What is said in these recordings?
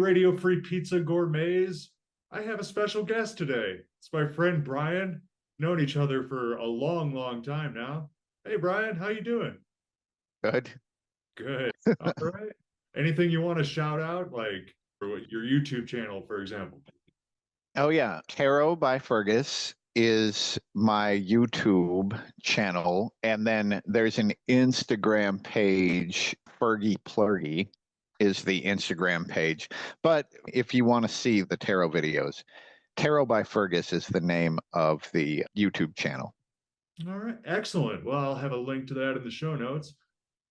Radio Free Pizza Gourmets. I have a special guest today. It's my friend Brian. Known each other for a long, long time now. Hey, Brian, how you doing? Good. Good. All right. Anything you want to shout out, like for your YouTube channel, for example? Oh yeah, Tarot by Fergus is my YouTube channel, and then there's an Instagram page. Fergie Plurgy is the Instagram page. But if you want to see the tarot videos, Tarot by Fergus is the name of the YouTube channel. All right. Excellent. Well, I'll have a link to that in the show notes.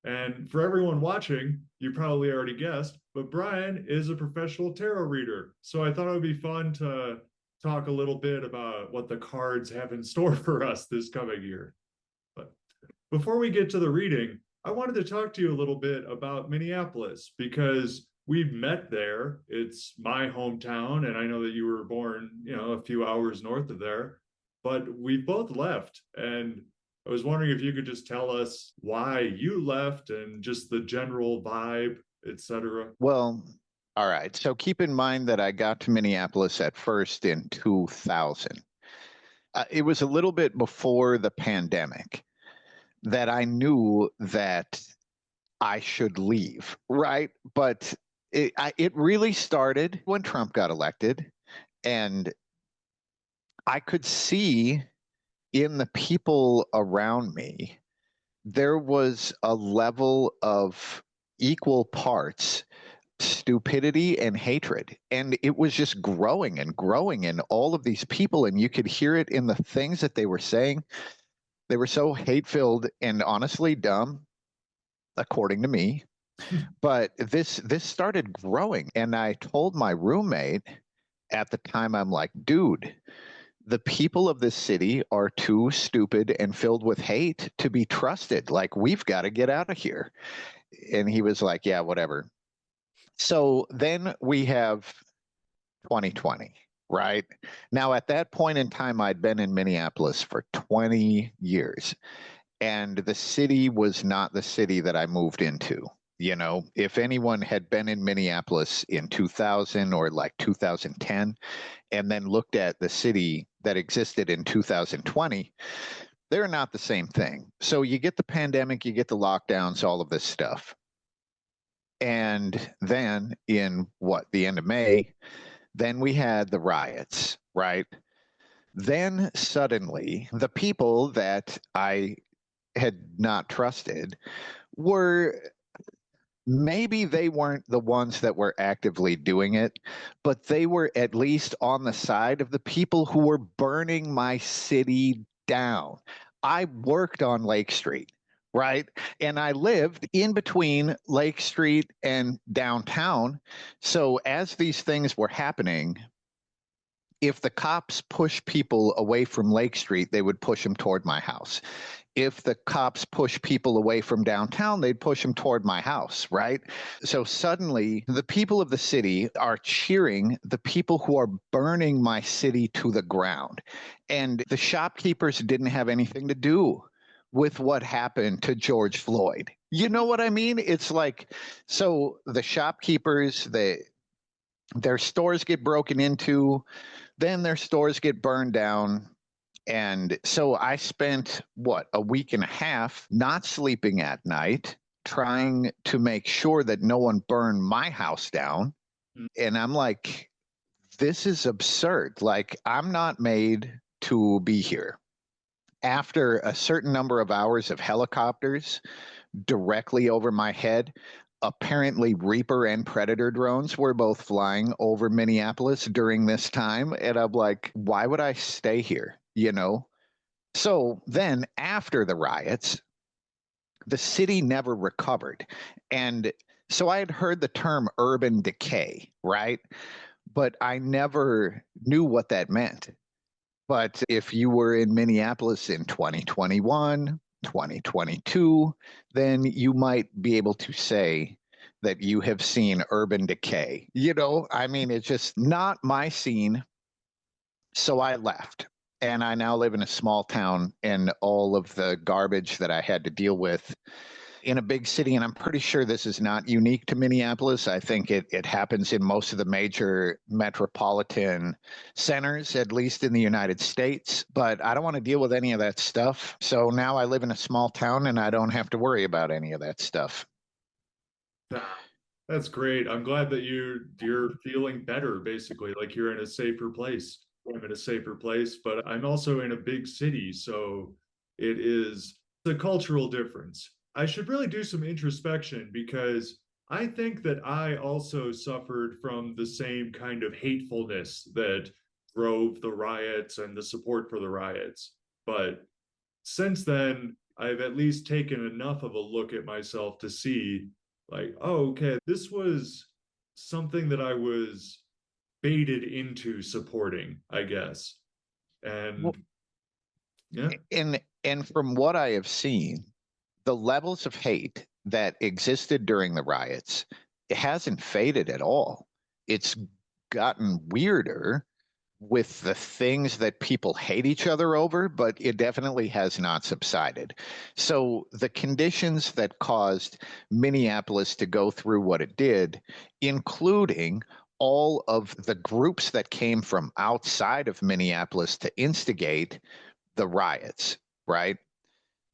And for everyone watching, you probably already guessed, but Brian is a professional tarot reader. So I thought it would be fun to talk a little bit about what the cards have in store for us this coming year. But before we get to the reading, I wanted to talk to you a little bit about Minneapolis because we've met there. It's my hometown, and I know that you were born, a few hours north of there, but we both left. And I was wondering if you could just tell us why you left and just the general vibe, etc. Well, all right. So keep in mind that I got to Minneapolis at first in 2000. It was a little bit before the pandemic that I knew that I should leave, right? But it really started when Trump got elected, and I could see in the people around me, there was a level of equal parts stupidity and hatred. And it was just growing and growing in all of these people. And you could hear it in the things that they were saying. They were so hate-filled and honestly dumb, according to me. But this started growing. And I told my roommate at the time, I'm like, dude, the people of this city are too stupid and filled with hate to be trusted. Like, we've got to get out of here. And he was like, yeah, whatever. So then we have 2020, right? Now, at that point in time, I'd been in Minneapolis for 20 years, and the city was not the city that I moved into. You know, if anyone had been in Minneapolis in 2000 or like 2010 and then looked at the city that existed in 2020, they're not the same thing. So you get the pandemic, you get the lockdowns, all of this stuff. And then in the end of May, then we had the riots, right? Then suddenly the people that I had not trusted were, maybe they weren't the ones that were actively doing it, but they were at least on the side of the people who were burning my city down. I worked on Lake Street, right? And I lived in between Lake Street and downtown. So as these things were happening, if the cops push people away from Lake Street, they would push them toward my house. If the cops push people away from downtown, they'd push them toward my house, right? So suddenly, the people of the city are cheering the people who are burning my city to the ground. And the shopkeepers didn't have anything to do with what happened to George Floyd. You know what I mean? It's like, so the shopkeepers, their stores get broken into, then their stores get burned down. And so I spent, a week and a half not sleeping at night, trying to make sure that no one burned my house down. And I'm like, this is absurd. Like, I'm not made to be here. After a certain number of hours of helicopters directly over my head, apparently Reaper and Predator drones were both flying over Minneapolis during this time. And I'm like, why would I stay here? So then after the riots, the city never recovered. And so I had heard the term urban decay, right? But I never knew what that meant. But if you were in Minneapolis in 2021, 2022, then you might be able to say that you have seen urban decay. It's just not my scene. So I left. And I now live in a small town, and all of the garbage that I had to deal with in a big city, and I'm pretty sure this is not unique to Minneapolis. I think it happens in most of the major metropolitan centers, at least in the United States. But I don't want to deal with any of that stuff. So now I live in a small town and I don't have to worry about any of that stuff. That's great. I'm glad that you're feeling better, basically, like you're in a safer place. I'm in a safer place, but I'm also in a big city, so it is a cultural difference. I should really do some introspection because I think that I also suffered from the same kind of hatefulness that drove the riots and the support for the riots. But since then, I've at least taken enough of a look at myself to see, like, oh, okay, this was something that I was baited into supporting, I guess. Well, And yeah. and from what I have seen, the levels of hate that existed during the riots, it hasn't faded at all. It's gotten weirder with the things that people hate each other over, but it definitely has not subsided. So the conditions that caused Minneapolis to go through what it did, including all of the groups that came from outside of Minneapolis to instigate the riots, right?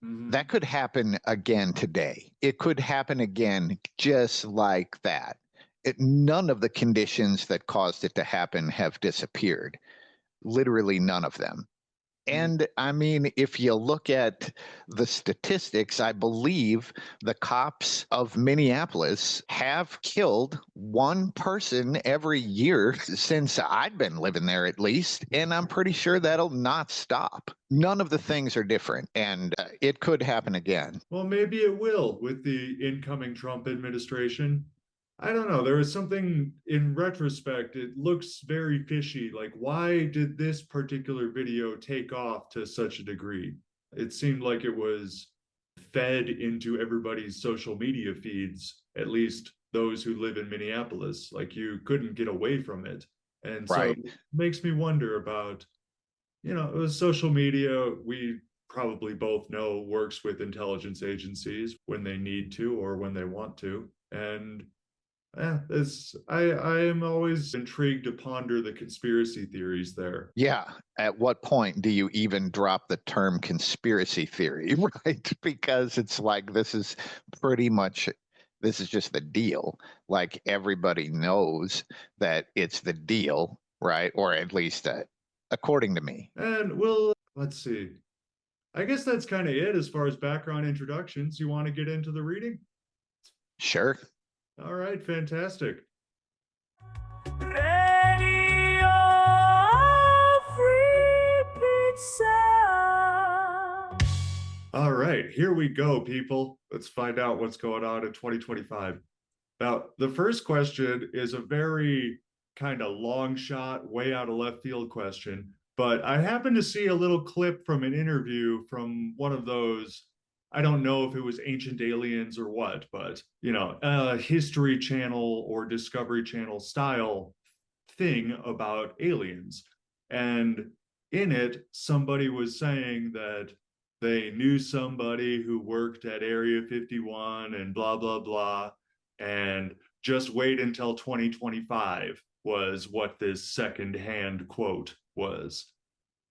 Mhm. That could happen again today. It could happen again just like that. None of the conditions that caused it to happen have disappeared. Literally none of them. Mhm. And I mean, if you look at the statistics, I believe the cops of Minneapolis have killed one person every year since I've been living there, at least. And I'm pretty sure that'll not stop. None of the things are different, and it could happen again. Well, maybe it will with the incoming Trump administration. I don't know. There is something in retrospect, it looks very fishy. Like, why did this particular video take off to such a degree? It seemed like it was fed into everybody's social media feeds, at least those who live in Minneapolis. Like, you couldn't get away from it. And so Right. it makes me wonder about, social media, we probably both know works with intelligence agencies when they need to or when they want to. And I am always intrigued to ponder the conspiracy theories there. Yeah. At what point do you even drop the term conspiracy theory, right? Because it's like pretty much this is just the deal. Like everybody knows that it's the deal, right? Or at least according to me. And let's see. I guess that's kind of it as far as background introductions. You want to get into the reading? Sure. All right, fantastic. Radio Free Pizza. All right, here we go, people. Let's find out what's going on in 2025. Now, the first question is a very kind of long shot, way out of left field question, but I happened to see a little clip from an interview from one of those. I don't know if it was Ancient Aliens or what, but History Channel or Discovery Channel style thing about aliens. And in it, somebody was saying that they knew somebody who worked at Area 51 and blah, blah, blah. And just wait until 2025 was what this secondhand quote was.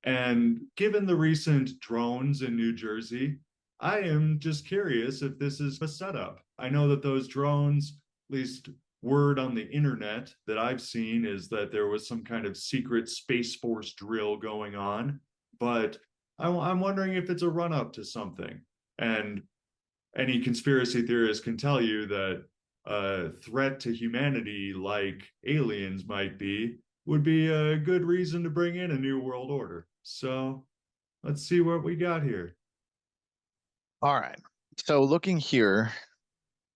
And given the recent drones in New Jersey, I am just curious if this is a setup. I know that those drones, at least word on the internet that I've seen, is that there was some kind of secret Space Force drill going on. But I'm wondering if it's a run up to something. And any conspiracy theorist can tell you that a threat to humanity like aliens might be would be a good reason to bring in a new world order. So let's see what we got here. All right. So looking here,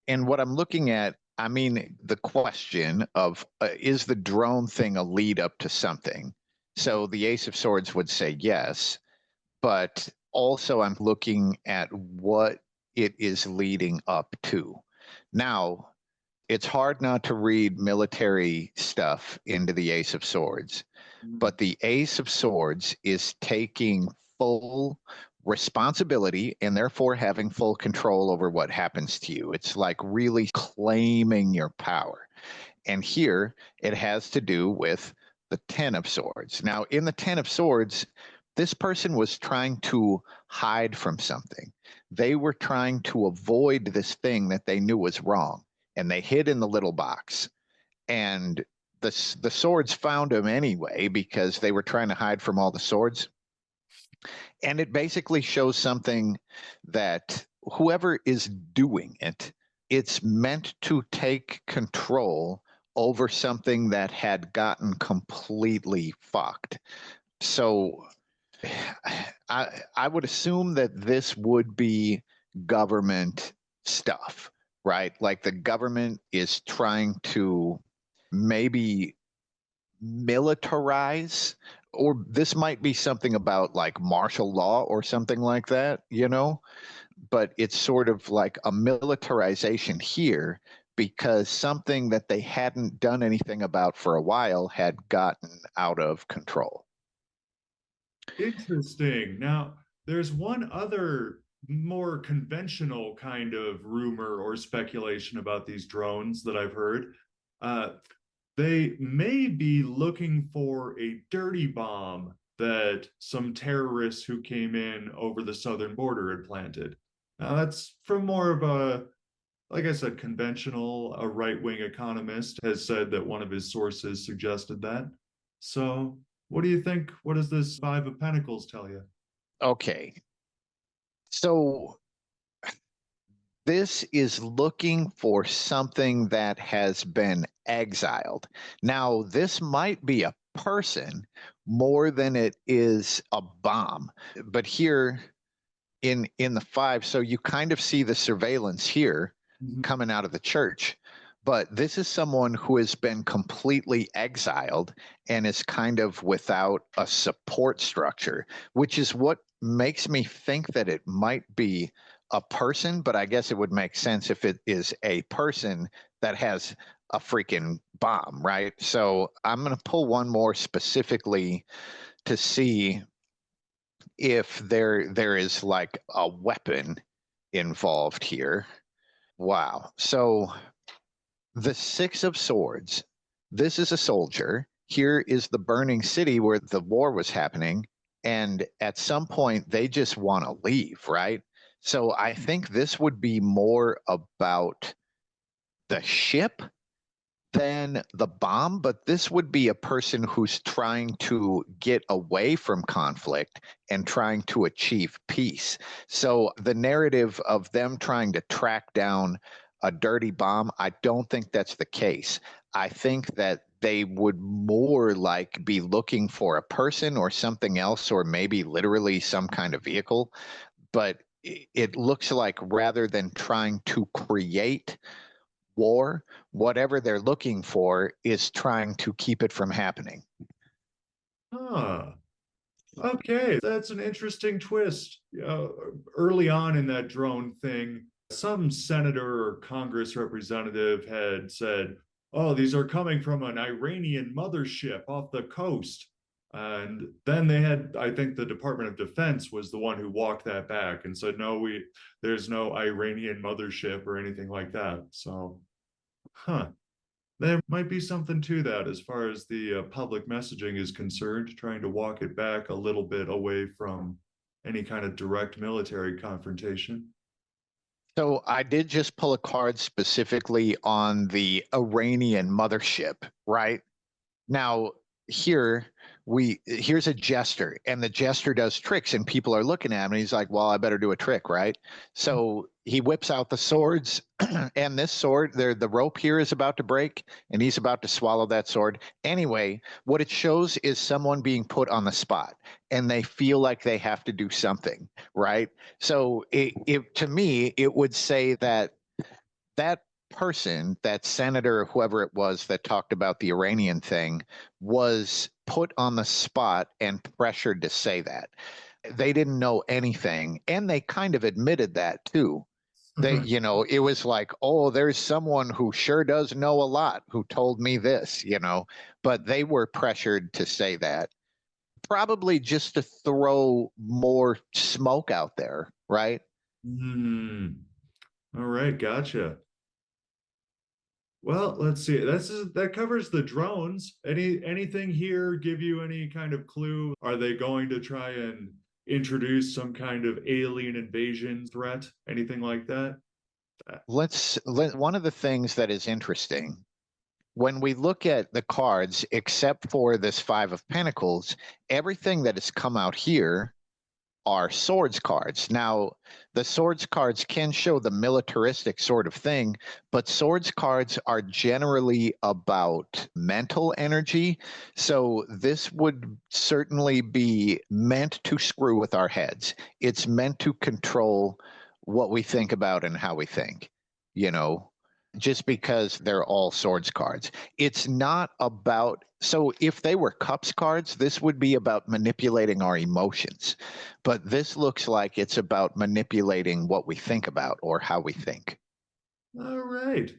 and what I'm looking at, I mean, the question of is the drone thing a lead up to something? So the Ace of Swords would say yes, but also I'm looking at what it is leading up to. Now, it's hard not to read military stuff into the Ace of Swords, but the Ace of Swords is taking full responsibility and therefore having full control over what happens to you. It's like really claiming your power. And here it has to do with the Ten of Swords. Now, in the Ten of Swords, this person was trying to hide from something. They were trying to avoid this thing that they knew was wrong, and they hid in the little box. And the swords found them anyway because they were trying to hide from all the swords. And it basically shows something that whoever is doing it, it's meant to take control over something that had gotten completely fucked. So I would assume that this would be government stuff, right? Like the government is trying to maybe militarize, or this might be something about like martial law or something like that, you know? But it's sort of like a militarization here because something that they hadn't done anything about for a while had gotten out of control. Interesting. Now, there's one other more conventional kind of rumor or speculation about these drones that I've heard. Uh, they may be looking for a dirty bomb that some terrorists who came in over the southern border had planted. Now, that's from more of a, like I said, conventional, a right-wing economist has said that one of his sources suggested that. So, what do you think? What does this Five of Pentacles tell you? Okay. So this is looking for something that has been exiled. Now, this might be a person more than it is a bomb. But here in the five, so you kind of see the surveillance here Mhm. coming out of the church. But this is someone who has been completely exiled and is kind of without a support structure, which is what makes me think that it might be a person, but I guess it would make sense if it is a person that has a freaking bomb, right? So I'm going to pull one more specifically to see if there is like a weapon involved here. Wow. So the Six of Swords. This is a soldier. Here is the burning city where the war was happening. And at some point, they just want to leave, right? So I think this would be more about the ship than the bomb, but this would be a person who's trying to get away from conflict and trying to achieve peace. So the narrative of them trying to track down a dirty bomb, I don't think that's the case. I think that they would more like be looking for a person or something else, or maybe literally some kind of vehicle. But it looks like rather than trying to create war, whatever they're looking for is trying to keep it from happening. Huh. Okay, that's an interesting twist. Early on in that drone thing, some senator or Congress representative had said, "Oh, these are coming from an Iranian mothership off the coast." And then they had, I think the Department of Defense was the one who walked that back and said, "No, there's no Iranian mothership or anything like that." So, huh. There might be something to that as far as the public messaging is concerned, trying to walk it back a little bit away from any kind of direct military confrontation. So I did just pull a card specifically on the Iranian mothership, right? Now, here here's a jester, and the jester does tricks, and people are looking at him, and he's like, "Well, I better do a trick, right?" So he whips out the swords, and this sword, the rope here is about to break, and he's about to swallow that sword. Anyway, what it shows is someone being put on the spot, and they feel like they have to do something, right? So to me, it would say that that person, that senator, whoever it was that talked about the Iranian thing, was put on the spot and pressured to say that. They didn't know anything. And they kind of admitted that too. It was like, oh, there's someone who sure does know a lot who told me this, but they were pressured to say that. probably just to throw more smoke out there, right? Hmm. All right, gotcha. Well, let's see. That covers the drones. Anything here give you any kind of clue? Are they going to try and introduce some kind of alien invasion threat? Anything like that? One of the things that is interesting when we look at the cards, except for this Five of Pentacles, everything that has come out here are swords cards. Now, the swords cards can show the militaristic sort of thing, but swords cards are generally about mental energy. So this would certainly be meant to screw with our heads. It's meant to control what we think about and how we think, you know, just because they're all swords cards. It's not about, so if they were cups cards, this would be about manipulating our emotions. But this looks like it's about manipulating what we think about or how we think. All right.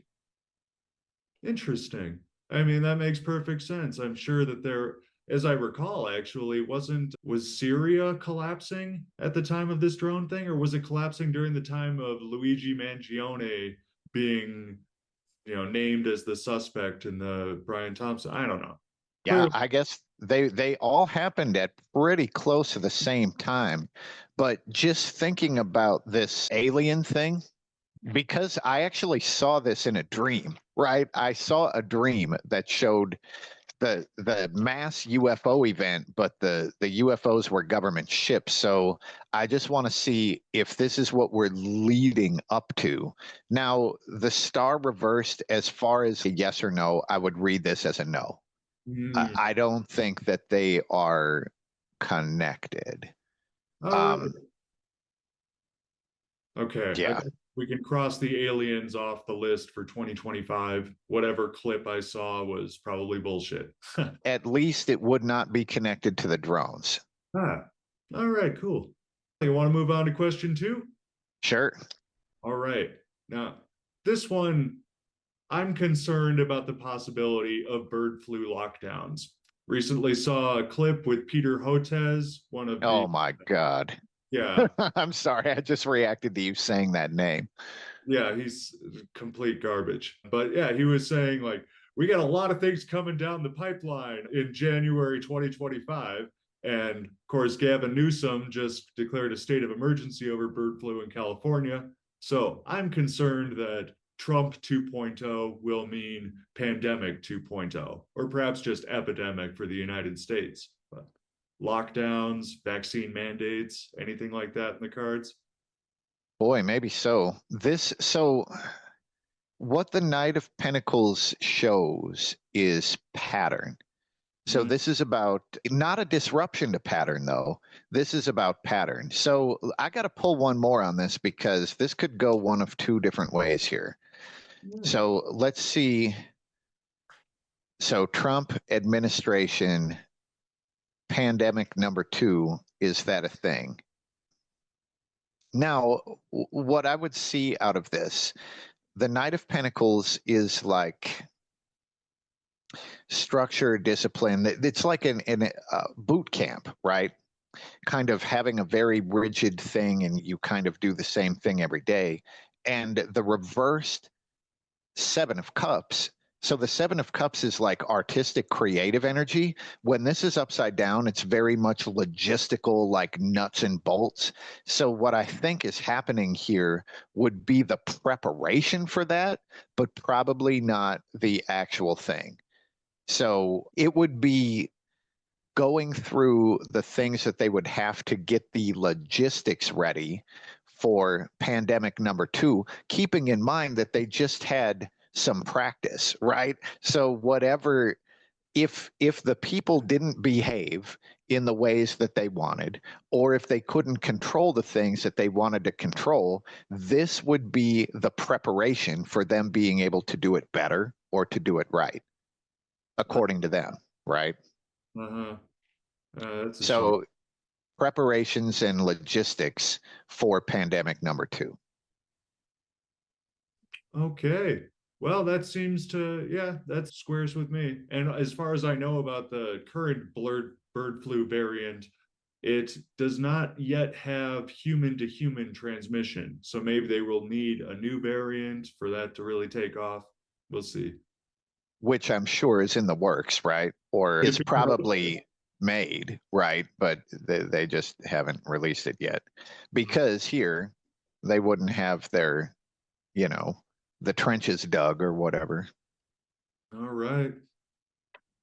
Interesting. I mean, that makes perfect sense. I'm sure that there, as I recall, actually, was Syria collapsing at the time of this drone thing, or was it collapsing during the time of Luigi Mangione being, named as the suspect in the Brian Thompson? I don't know. Yeah, Clearly, I guess they all happened at pretty close to the same time. But just thinking about this alien thing, because I actually saw this in a dream, right? I saw a dream that showed the mass UFO event, but the UFOs were government ships. So I just want to see if this is what we're leading up to. Now, the star reversed, as far as a yes or no, I would read this as a no. hmm. I don't think that they are connected. All right. Um, Okay. I yeah, guess we can cross the aliens off the list for 2025. Whatever clip I saw was probably bullshit. at least it would not be connected to the drones. Ah, all right, cool. You want to move on to question two? Sure. All right. Now, this one, I'm concerned about the possibility of bird flu lockdowns. Recently saw a clip with Peter Hotez, one of the, Oh my God. yeah, I'm sorry. I just reacted to you saying that name. yeah, he's complete garbage. But yeah, he was saying, like, we got a lot of things coming down the pipeline in January 2025. And of course, Gavin Newsom just declared a state of emergency over bird flu in California. So I'm concerned that Trump 2.0 will mean pandemic 2.0, or perhaps just epidemic for the United States. But lockdowns, vaccine mandates, anything like that in the cards? Boy, maybe so. So what the Knight of Pentacles shows is pattern. So Mm, this is about not a disruption to pattern, though. This is about pattern. So I got to pull one more on this because this could go one of two different ways here. yeah. So let's see. So Trump administration, pandemic number two, is that a thing? Now, what I would see out of this, the Knight of Pentacles is like structure, discipline. It's like an boot camp, right? Kind of having a very rigid thing and you kind of do the same thing every day. And the reversed Seven of Cups. So the Seven of Cups is like artistic, creative energy. When this is upside down, it's very much logistical, like nuts and bolts. So what I think is happening here would be the preparation for that, but probably not the actual thing. So it would be going through the things that they would have to get the logistics ready for pandemic number two, keeping in mind that they just had some practice, right? So whatever, if the people didn't behave in the ways that they wanted, or if they couldn't control the things that they wanted to control, this would be the preparation for them being able to do it better or to do it right, according to them, right? Uh-huh. That's a shame. So preparations and logistics for pandemic number two. Okay. Well, that seems to, yeah, that squares with me. And as far as I know about the current bird flu variant, it does not yet have human to human transmission. So maybe they will need a new variant for that to really take off. We'll see. Which I'm sure is in the works, right? Or is probably made, right? But they just haven't released it yet because here they wouldn't have their, you know, the trenches dug or whatever. All right.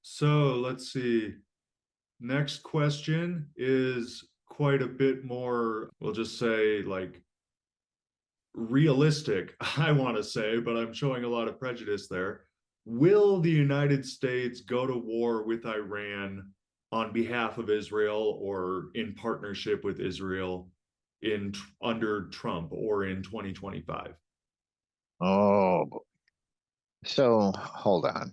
So let's see. Next question is quite a bit more, we'll just say, like realistic, I want to say, but I'm showing a lot of prejudice there. Will the United States go to war with Iran on behalf of Israel or in partnership with Israel in under Trump or in 2025? Oh, so hold on.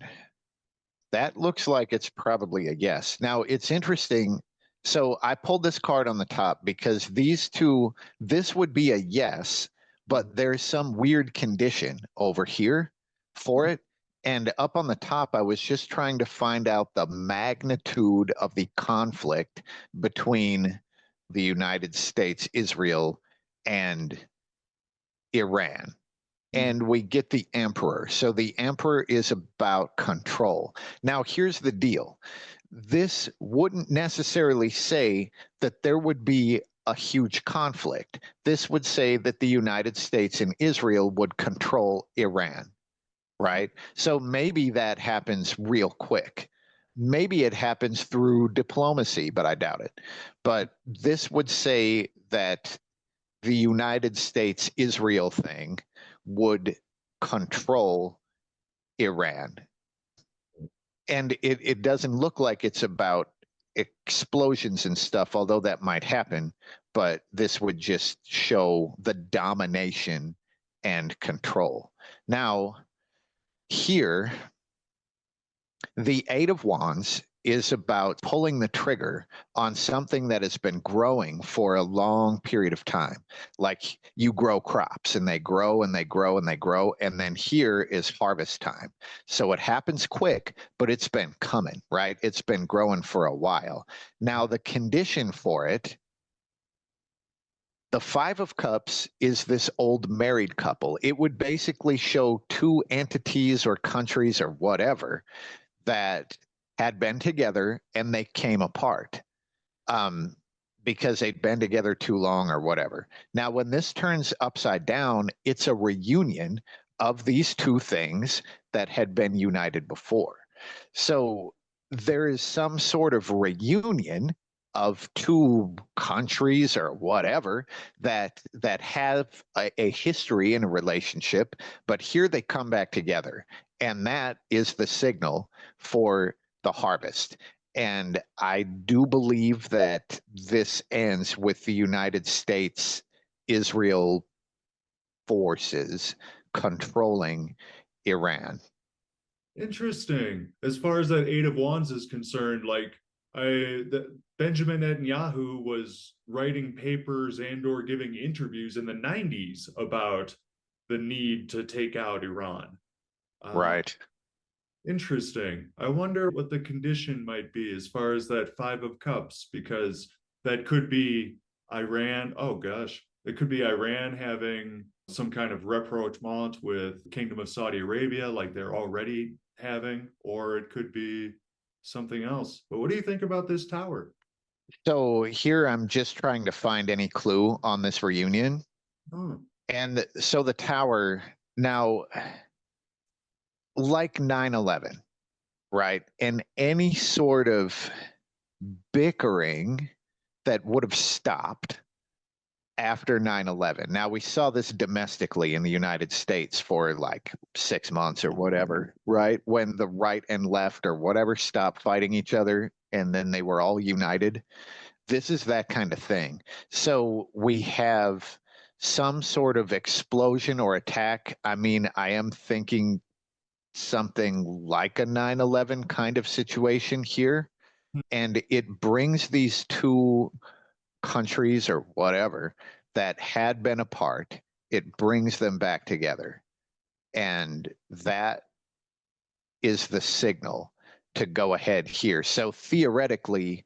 That looks like it's probably a yes. Now, it's interesting. So I pulled this card on the top because these two, this would be a yes, but there's some weird condition over here for it. And up on the top, I was just trying to find out the magnitude of the conflict between the United States, Israel, and Iran, and we get the emperor. So the emperor is about control. Now, here's the deal. This wouldn't necessarily say that there would be a huge conflict. This would say that the United States and Israel would control Iran, right? So maybe that happens real quick. Maybe it happens through diplomacy, but I doubt it. But this would say that the United States Israel thing would control Iran. And it doesn't look like it's about explosions and stuff, although that might happen. But this would just show the domination and control. Now, here, the Eight of Wands is about pulling the trigger on something that has been growing for a long period of time. Like you grow crops and they grow and they grow and they grow. And then here is harvest time. So it happens quick, but it's been coming, right? It's been growing for a while. Now, the condition for it, the Five of Cups is this old married couple. It would basically show two entities or countries or whatever that had been together and they came apart because they'd been together too long or whatever. Now, when this turns upside down, it's a reunion of these two things that had been united before. So there is some sort of reunion of two countries or whatever that have a history and a relationship, but here they come back together, and that is the signal for the harvest. And I do believe that this ends with the United States Israel forces controlling Iran. Interesting. As far as that Eight of Wands is concerned, like Benjamin Netanyahu was writing papers and or giving interviews in the 90s about the need to take out Iran. Right. Interesting. I wonder what the condition might be as far as that Five of Cups, because that could be Iran. Oh gosh, it could be Iran having some kind of rapprochement with Kingdom of Saudi Arabia, like they're already having, or it could be something else. But what do you think about this tower? So here I'm just trying to find any clue on this reunion. Oh, And so the tower now, like 9/11, right? And any sort of bickering that would have stopped after 9/11. Now, we saw this domestically in the United States for like 6 months or whatever, right? When the right and left or whatever stopped fighting each other and then they were all united. This is that kind of thing. So we have some sort of explosion or attack. I mean, I am thinking something like a 9/11 kind of situation here. And it brings these two countries or whatever that had been apart, it brings them back together. And that is the signal to go ahead here. So theoretically,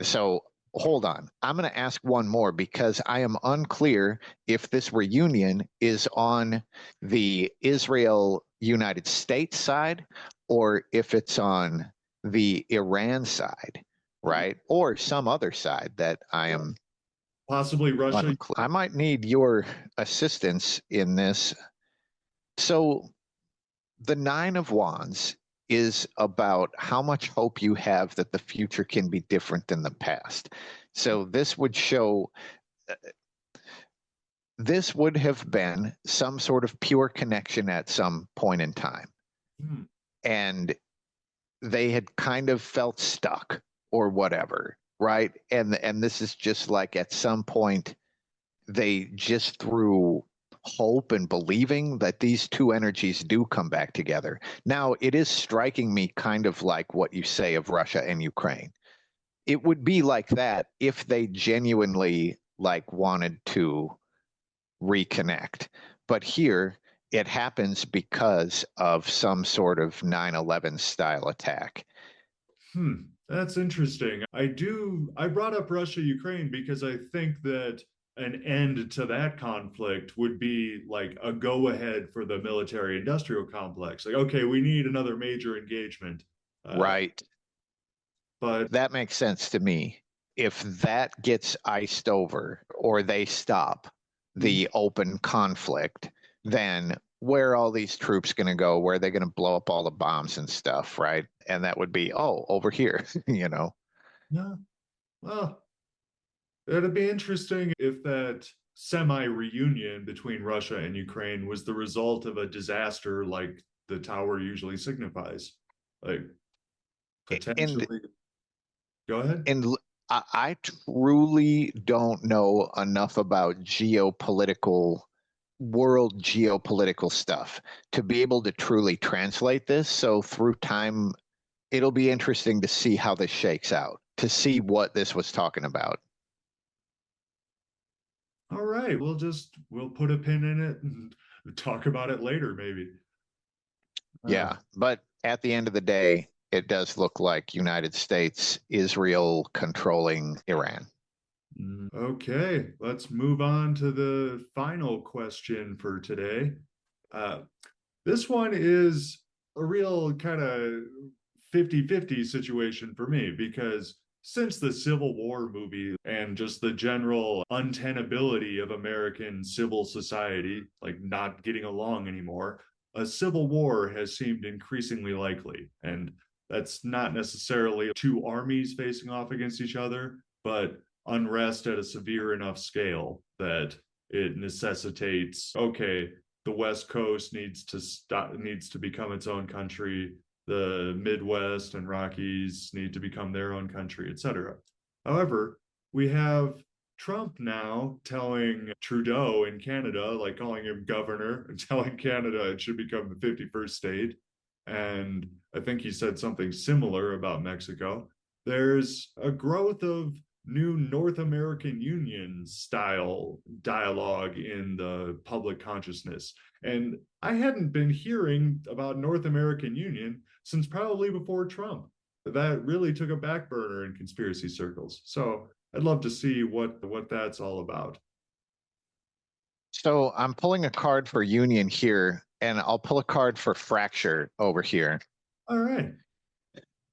so hold on. I'm going to ask one more because I am unclear if this reunion is on the Israel-United States side or if it's on the Iran side, right? Or some other side that I am Possibly Russia. unclear. I might need your assistance in this. So the Nine of Wands is about how much hope you have that the future can be different than the past. So this would show, this would have been some sort of pure connection at some point in time. And they had kind of felt stuck or whatever, right? And this is just like at some point they just through hope and believing that these two energies do come back together. Now, it is striking me kind of like what you say of Russia and Ukraine. It would be like that if they genuinely like wanted to reconnect. But here it happens because of some sort of 9/11 style attack. That's interesting. I brought up Russia, Ukraine because I think that an end to that conflict would be like a go ahead for the military industrial complex. Like, okay, we need another major engagement. Right. But that makes sense to me. If that gets iced over or they stop the open conflict, then where are all these troops going to go? Where are they going to blow up all the bombs and stuff, right? And that would be, oh, over here, you know? Yeah. Well, it'd be interesting if that semi-reunion between Russia and Ukraine was the result of a disaster like the tower usually signifies. Like potentially. And Go ahead. and I truly don't know enough about world geopolitical stuff to be able to truly translate this. So through time, it'll be interesting to see how this shakes out, to see what this was talking about. All right, we'll put a pin in it and talk about it later, maybe. Yeah, but at the end of the day, it does look like United States, Israel controlling Iran. Okay, let's move on to the final question for today. This one is a real kind of 50-50 situation for me because since the Civil War movie and just the general untenability of American civil society, like not getting along anymore, a civil war has seemed increasingly likely. And that's not necessarily two armies facing off against each other, but unrest at a severe enough scale that it necessitates, okay, the West Coast needs to become its own country. The Midwest and Rockies need to become their own country, etc. However, we have Trump now telling Trudeau in Canada, like calling him governor and telling Canada it should become the 51st state. And I think he said something similar about Mexico. There's a growth of new North American Union style dialogue in the public consciousness. And I hadn't been hearing about North American Union since probably before Trump. That really took a back burner in conspiracy circles. So I'd love to see what that's all about. So I'm pulling a card for union here, and I'll pull a card for fracture over here. All right.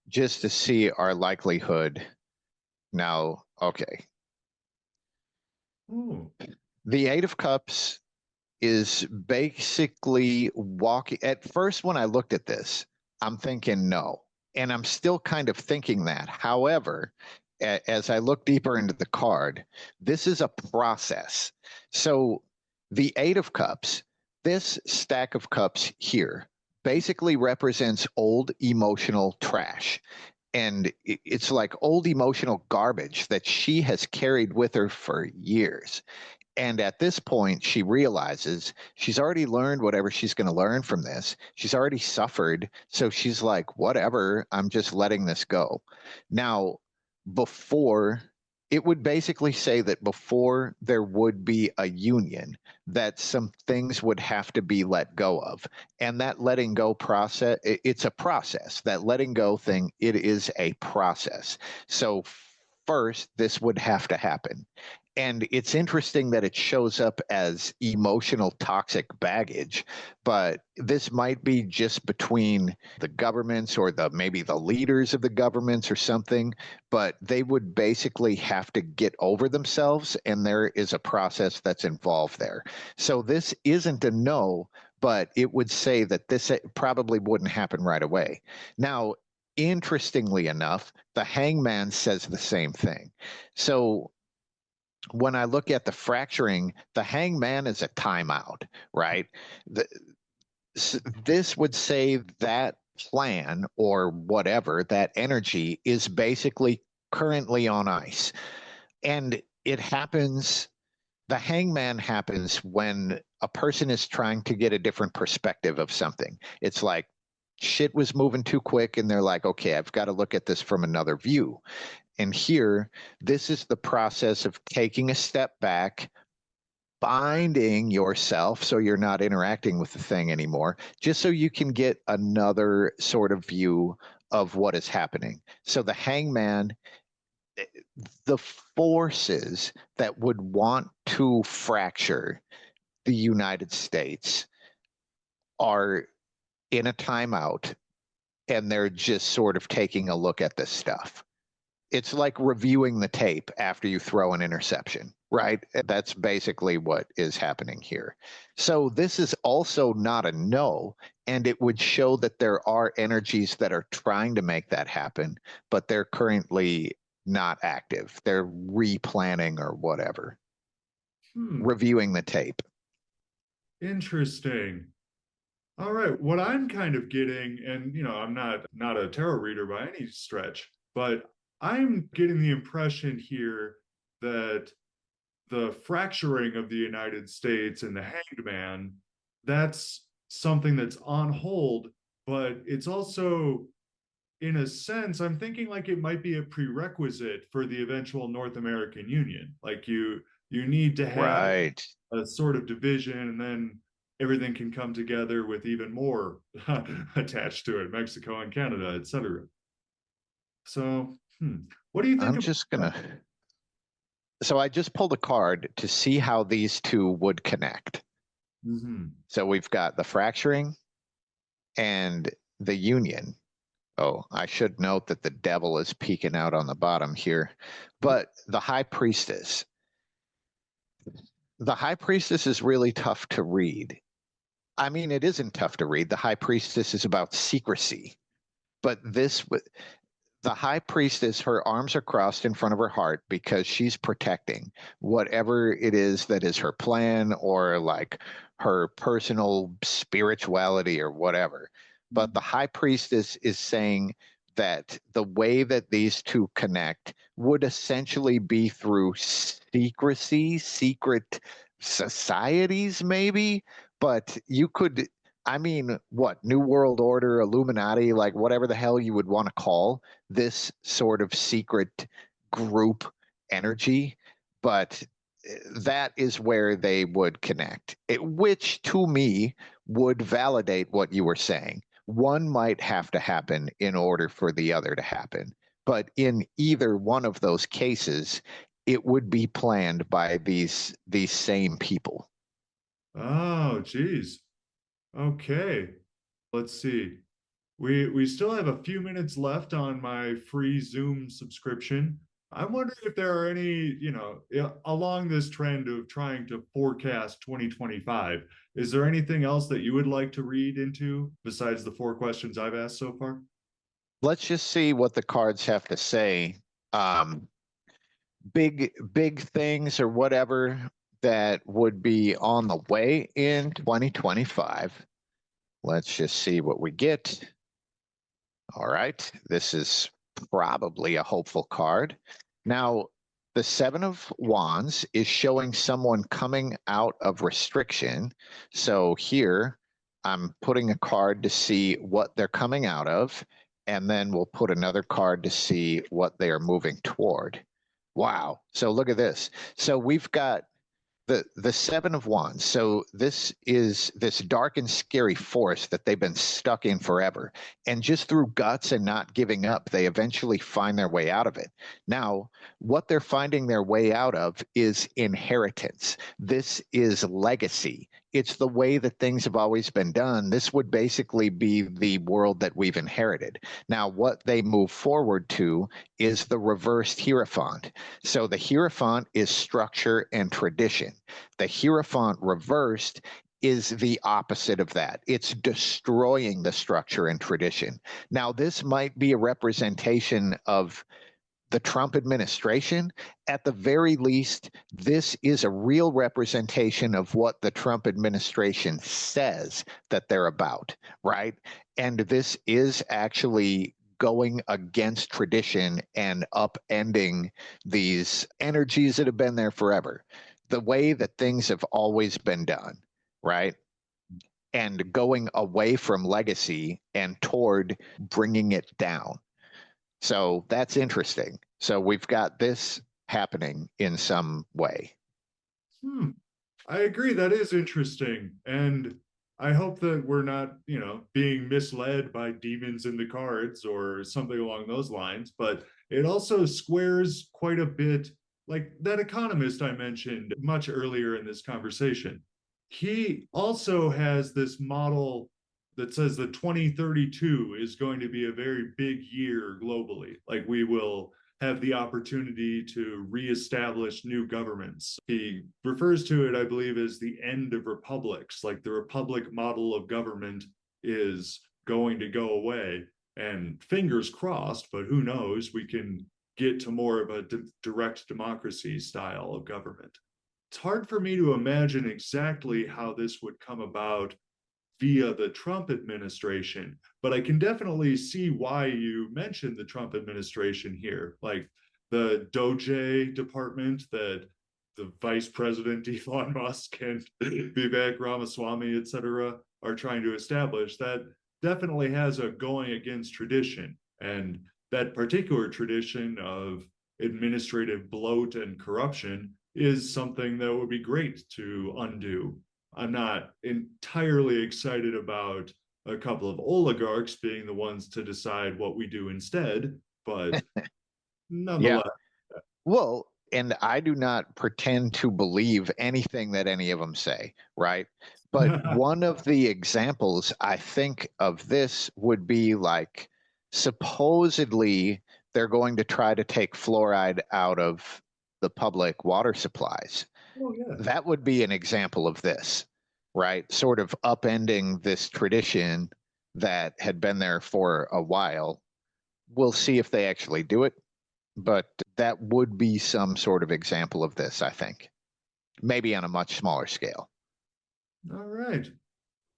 Just to see our likelihood. Now, okay. Ooh. The Eight of Cups is basically walking. At first, when I looked at this, I'm thinking no. And I'm still kind of thinking that. However, as I look deeper into the card, this is a process. So the Eight of Cups, this stack of cups here, basically represents old emotional trash. And it's like old emotional garbage that she has carried with her for years. And at this point, she realizes she's already learned whatever she's going to learn from this. She's already suffered. So she's like, whatever, I'm just letting this go. Now, before it would basically say that before there would be a union, that some things would have to be let go of. And that letting go process, it's a process. That letting go thing, it is a process. So first, this would have to happen. And it's interesting that it shows up as emotional toxic baggage, but this might be just between the governments or maybe the leaders of the governments or something, but they would basically have to get over themselves, and there is a process that's involved there. So this isn't a no, but it would say that this probably wouldn't happen right away. Now, interestingly enough, the hangman says the same thing. So when I look at the fracturing, the hangman is a timeout, right? The, this would say that plan or whatever, that energy is basically currently on ice. And it happens, the hangman happens when a person is trying to get a different perspective of something. It's like shit was moving too quick, and they're like, okay, I've got to look at this from another view. And here, this is the process of taking a step back, binding yourself so you're not interacting with the thing anymore, just so you can get another sort of view of what is happening. So the hangman, the forces that would want to fracture the United States are in a timeout, and they're just sort of taking a look at this stuff. It's like reviewing the tape after you throw an interception, right? That's basically what is happening here. So this is also not a no, and it would show that there are energies that are trying to make that happen, but they're currently not active. They're replanning or whatever, reviewing the tape. Interesting. All right. What I'm kind of getting, and I'm not a tarot reader by any stretch, but I'm getting the impression here that the fracturing of the United States and the hanged man, that's something that's on hold, but it's also, in a sense, I'm thinking like it might be a prerequisite for the eventual North American Union. Like you need to have Right. a sort of division, and then everything can come together with even more attached to it, Mexico and Canada, etc. So, what do you think I'm about just that? gonna. So I just pulled a card to see how these two would connect. So we've got the fracturing and the union. Oh, I should note that the devil is peeking out on the bottom here. But the high priestess. The high priestess is really tough to read. I mean, it isn't tough to read. The high priestess is about secrecy. But the high priestess, her arms are crossed in front of her heart because she's protecting whatever it is that is her plan or like her personal spirituality or whatever. But the high priestess is saying that the way that these two connect would essentially be through secrecy, secret societies, maybe. But you could, I mean, what, New World Order, Illuminati, like whatever the hell you would want to call this sort of secret group energy, but that is where they would connect, which to me would validate what you were saying. One might have to happen in order for the other to happen. But in either one of those cases, it would be planned by these same people. Oh, geez. Okay. Let's see. We still have a few minutes left on my free Zoom subscription. I'm wondering if there are any, along this trend of trying to forecast 2025, is there anything else that you would like to read into besides the four questions I've asked so far? Let's just see what the cards have to say. Um, big things or whatever that would be on the way in 2025. Let's just see what we get. All right, this is probably a hopeful card. Now, the Seven of Wands is showing someone coming out of restriction. So here, I'm putting a card to see what they're coming out of, and then we'll put another card to see what they are moving toward. Wow. So look at this. So we've got the Seven of Wands. So this is this dark and scary force that they've been stuck in forever. And just through guts and not giving up, they eventually find their way out of it. Now, what they're finding their way out of is inheritance. This is legacy. It's the way that things have always been done. This would basically be the world that we've inherited. Now, what they move forward to is the reversed Hierophant. So the Hierophant is structure and tradition. The Hierophant reversed is the opposite of that. It's destroying the structure and tradition. Now, this might be a representation of the Trump administration. At the very least, this is a real representation of what the Trump administration says that they're about, right? And this is actually going against tradition and upending these energies that have been there forever, the way that things have always been done, right? And going away from legacy and toward bringing it down. So that's interesting. So we've got this happening in some way. I agree. That is interesting. And I hope that we're not, being misled by demons in the cards or something along those lines. But it also squares quite a bit, like that economist I mentioned much earlier in this conversation. He also has this model that says that 2032 is going to be a very big year globally. Like we will have the opportunity to reestablish new governments. He refers to it, I believe, as the end of republics, like the republic model of government is going to go away. And fingers crossed, but who knows, we can get to more of a direct democracy style of government. It's hard for me to imagine exactly how this would come about via the Trump administration, but I can definitely see why you mentioned the Trump administration here. Like the Doge department that the Vice President Elon Musk and Vivek Ramaswamy, et cetera, are trying to establish, that definitely has a going against tradition. And that particular tradition of administrative bloat and corruption is something that would be great to undo. I'm not entirely excited about a couple of oligarchs being the ones to decide what we do instead, but nonetheless. Yeah. Well, and I do not pretend to believe anything that any of them say, right? But one of the examples I think of this would be like supposedly they're going to try to take fluoride out of the public water supplies. Oh, yeah. That would be an example of this, right? Sort of upending this tradition that had been there for a while. We'll see if they actually do it, but that would be some sort of example of this, I think. Maybe on a much smaller scale. All right.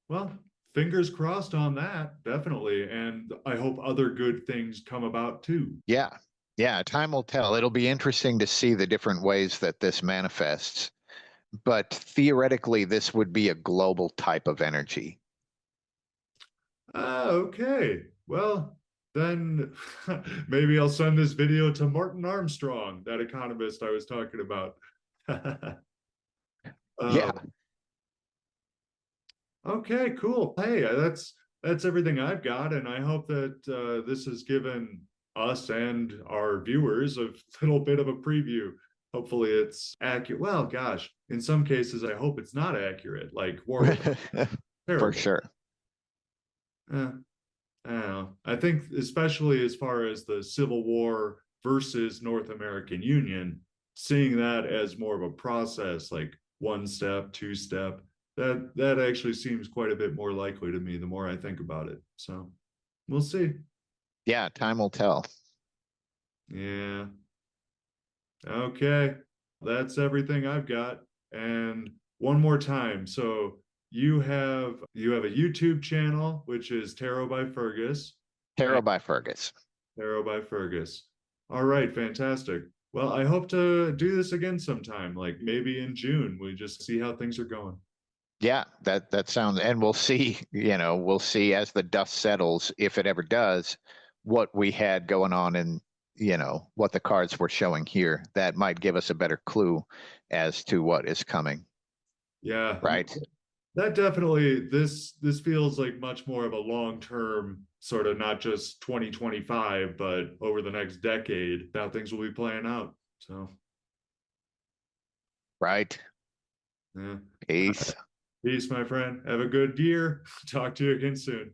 Well, fingers crossed on that, definitely. And I hope other good things come about too. Yeah. Yeah, time will tell. It'll be interesting to see the different ways that this manifests. But theoretically, this would be a global type of energy. Okay. Well, then maybe I'll send this video to Martin Armstrong, that economist I was talking about. Yeah. Okay, cool. Hey, that's everything I've got, and I hope that this has given us and our viewers a little bit of a preview. Hopefully, it's accurate. Well, gosh, in some cases, I hope it's not accurate. Like war, For sure. I don't know. I think, especially as far as the Civil War versus North American Union, seeing that as more of a process, like one step, two step, that actually seems quite a bit more likely to me the more I think about it. So we'll see. Yeah, time will tell. Yeah. Okay. That's everything I've got. And one more time. So you have a YouTube channel, which is Tarot by Fergus. Tarot by Fergus. Tarot by Fergus. All right, fantastic. Well, I hope to do this again sometime, like maybe in June. We just see how things are going. Yeah, that sounds, and we'll see, we'll see as the dust settles, if it ever does, what we had going on in what the cards were showing here. That might give us a better clue as to what is coming, Yeah, right? that definitely, this feels like much more of a long-term sort of, not just 2025, but over the next decade, how things will be playing out. So, Right. yeah. Peace. Peace, my friend. Have a good year. Talk to you again soon.